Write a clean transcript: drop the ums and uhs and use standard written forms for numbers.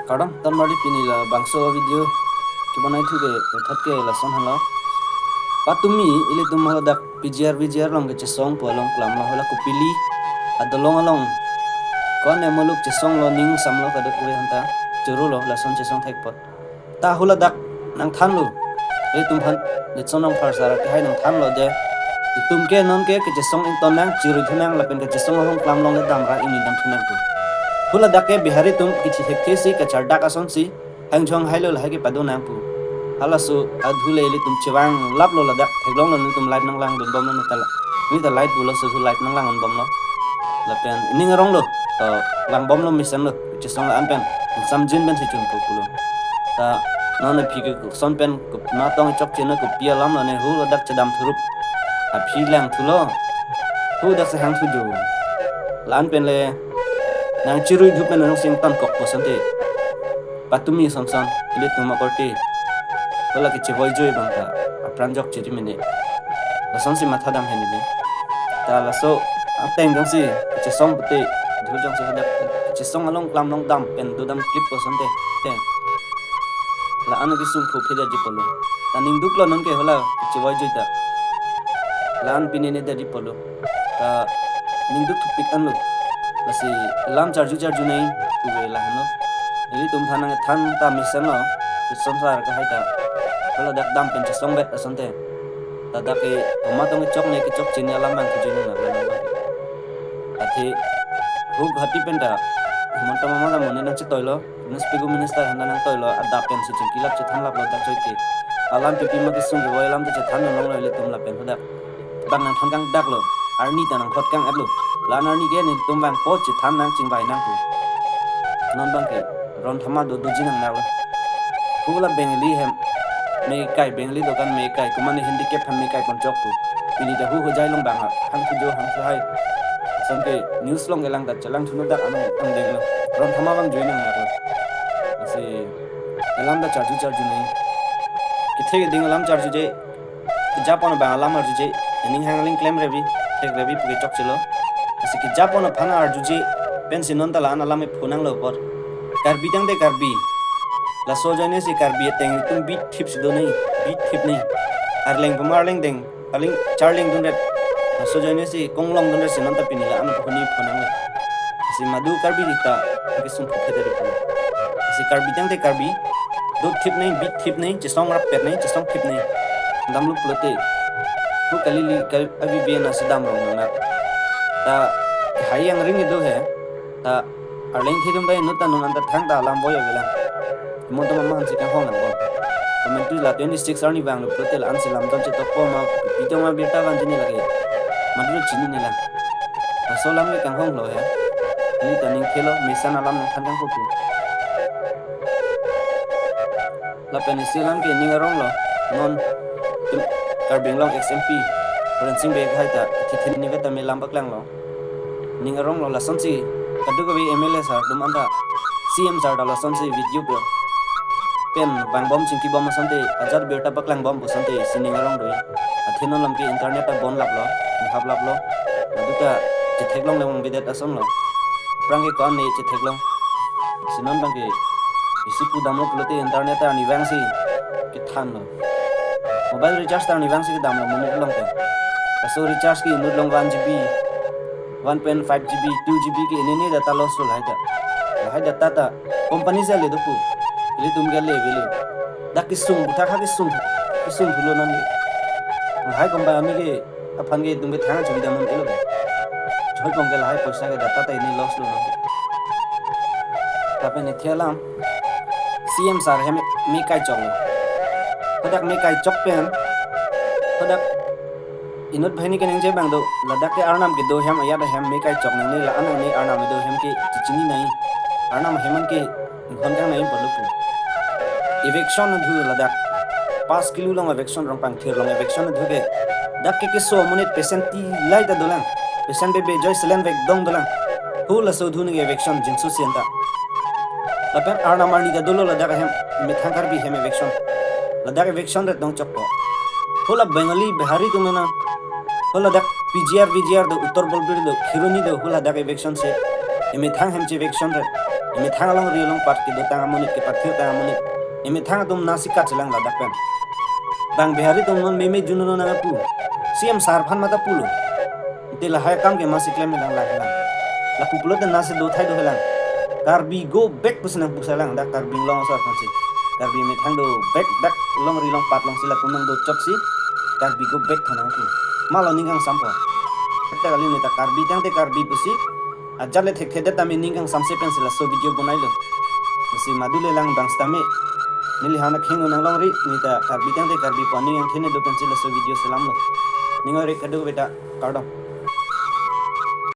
Kadang tan mari pinila bangso video kibonai thuge thatke la son hala patumi ile tum hala dak PGR long ke song po long klam la hala kupili adolong along kon ne moluk che song lo ning sam lo kadak we hanta churu lo la son che song thek pot ta hula dak nang than lu ile tum han le sonong phar sara ke hai nang than lo de tum ke non ke che song in ton nang chiru thunang la pen ke song hong klam long le dam ra ini dam thunang tu hula dake bihari tum kichi hekte si ka charda ka son si hang chong hailo la ke padu nang pu hala su adhule li tum chiwang lap lo la dak theglong lo tum light nang lang dun bom no tala ni ta light bula su light nang lang on bom lo la pen ni ngarong lo lang bom lo mission lo chi song la an pen sam jin ben si chung ko lo ta no na phi ke son pen ko na tong chok chen ko pia lam lo ne hu lo dak chadam thurup a phi lang thu lo hu dak sa hang thu jo la an pen le nang chirui dhupen nang sing tan kok posante patumi samsan ile tuma korti tola ki chevoi joi bangta pranjok chiri mine la sonsi matha dam heni ta la so ateng jong si che song pute dhu jong se dak che song along klam long dam pen du dam clip posante te la anu ki sum phu pheda dipolo ta ning duk lo non ke hola chevoi joi ta la an pinene da dipolo ta ning duk pik an lo lasi lam charju nei uwe la hano ili tum thanang than ta mission lo somsar ka haita kala dak dam pen song bet asante ta dak e ma tong chok ne ki chok chin lam bang ku jin na la athi hu hati pen ta mon ta mama da mon na chi toilo nspegu minister handa nang toilo ada pen si chin kilap chi than lap lo dak choi ki alam pi ma ki sung wo lam ta than nang lo ili tum la pen dak bang nang thang kang dak lo arni ta nang hot kang ap lo lan arni ge ni tum bang po chi than nang ching bai nang ku non bang ke ron thama do do jin nang la hula bengali hem me kai bengali dokan me kai kumani handicap ham me kai kon chok tu ini da hu jai long bang ha han ku jo han sai sam ke news long elang da chalang thunu da an deng lo ron thama bang joi nang la ase elam da charju nei kithe ke ding elam charju je japan bang alam arju je ning hangling claim revi tek revi puge chok chilo ase ki japan phana arju je pension non da la an alam me phunang lo por karbi tang de karbi la so jane si karbi teng tum bit thip si do nei bit thip nei arleng bumarleng deng aling charling dun ret la so jane si konglong dun ret sinan ta pinila an phuni phunang la si madu karbi dita ke sum phete de ko si karbi tang de karbi do thip nei bit thip nei che song rap pet nei che song thip nei dam lu plote ku kalili kal abi be na sidam rong na ta hayang ring do he ta arleng thidum dai nuta nun anda thang da lam boyo gelang mon to mama hansi ka hong an bo comment tu la 26 arni bang lu plote la an silam dam che to ko ma pito ma beta ban jini lage madu chini ne la asolam ni kang hong lo he ni taning khelo misan alam nang khan kang ko tu la penisilam ke ni ngarong lo non karbing long xmp forensic be haita thithini ni veta me lambak lang lo ni ngarong lo la sonsi kadu ko bi mla sar dum anda cm sar da la sonsi video pro pen bang bom chingki bom sante ajar beta baklang bom bu sante sini ngarong doi athino lam ki internet ta bon lap lo hab lap lo aduta che theklong le mong bidet asom lo prang ke kon ne che theklong sinan bang ke isi pu dam lo plote internet ta ni wang si ki than lo mobile recharge ta ni wang si ki dam lo mo long te so recharge ki nut long 1 GB 1.5 GB 2 GB ki ini data loss lo hai data ta company se le do pu ili tum ge le velu dak ki sum buta kha ki sum thulo nan hai company ami ge aphan ge tum ge thana chhi da mon elo choi pong ge hai paisa ge data ta ini loss lo nan ta pe ne thelam cm sar he me kai chong hodak me kai chok pen hodak inut bhaini ke nengje bang do ladak ke arnam ke do hem ya da hem me kai chok nang ne la anang ne arnam do hem ke chichini nai arnam heman ke ghon kang nai polupu eviction dhu ladak 5 kilo long eviction rong pang thir long eviction dhu ke dak ke so monit patient ti lai da dolang patient be joy selen vek dong dolang hu la so dhu ne eviction jinsu sienta lapen arnam arni da dolo ladak hem me thangkar bi hem eviction ladak eviction re dong chok hu la bengali bihari tu mena होला dak PGR do uttor bolbir do khironi do होला dak eviction se emi thang hem che eviction re imi thang long ri long pat ki do tang amunit ki pat thir tang amunit imi thang tum nasi kat silang la dak pen bang behari tum non meme juno na pu siam sar phan mata pulo te la hai kam ke masik lem lang la helang la pupulo te nasi do thai do helang karbi go back pusenang pusalang dak karbi long sar phansi karbi mi thang do back dak long ri long pat long sila kunang do chop si karbi go back thanang ku malo ningang sampo ta kali ni ta karbi tang te karbi pusi ajale the khede ta mi ningang samse pen sila so video banai lo si madule lang bang stame nili hana khingu nang long ri ni ta karbi tang te karbi pani yang thene do pen sila so video salam lo ningo re kadu beta kardong